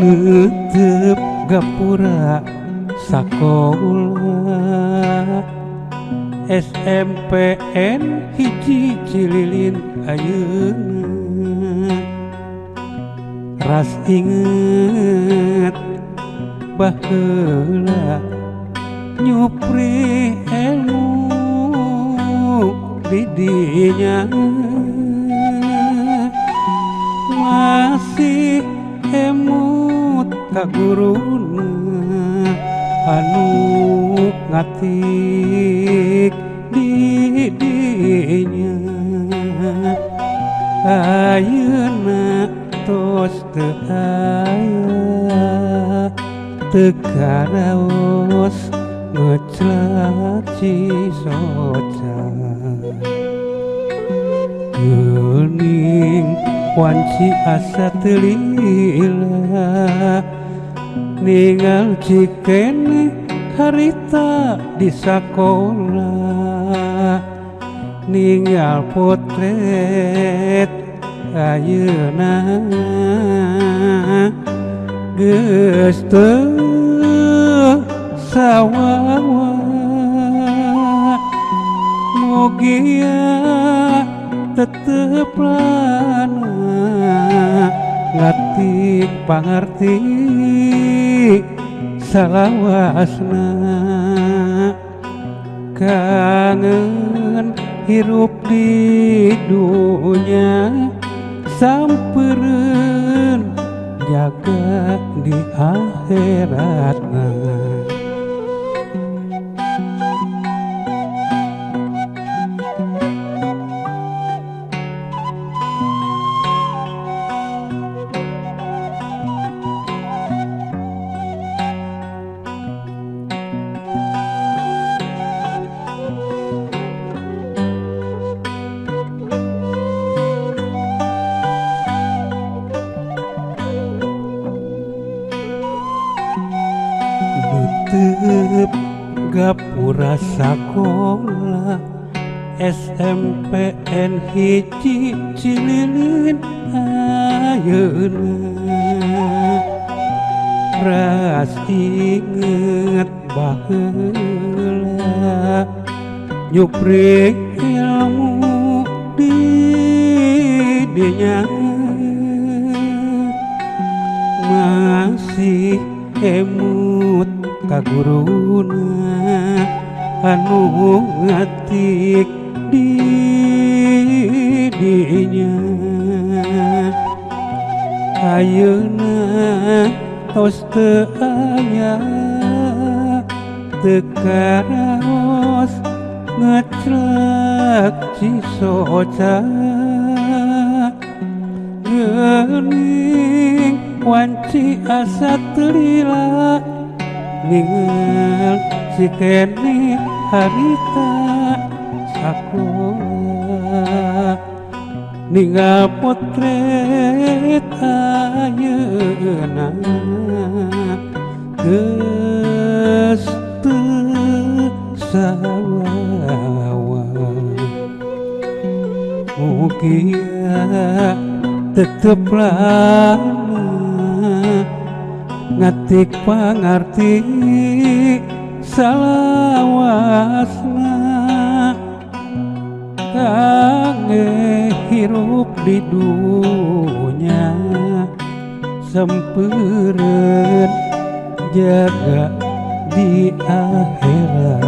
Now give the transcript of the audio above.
neuteup gapura sakola SMPN hiji Cililin ayeuna ras inget baheula nyupri ilmu di dinya masih emut ka guruna anu ngatik di dinya ayeuna tos teu aya teu karaos ngeclak Cisoca geuning wanci asa teu lila ninggal cikene harita di sakola ninggal potret ayeuna geus teu sawawa mugia tetep lana ngatik pangarti salawasna kangen hirup di dunya sampereun jaga di akhiratna neuteup gapura sakola SMPN hiji Cililin ayeuna ras inget baheula nyuprik ilmu di dinya masih emut ka guruna anu ngatik di dinya ayeuna tos teu aya teu karaos ngeclak Cisoca geuning wanci asa teu lila ninggal cikene harita sakola ninggal potret ayeuna geus teu sawawa mugia tetep lana ngatik pangarti salawasna kange hirup di dunya sampereun jaga di akhirat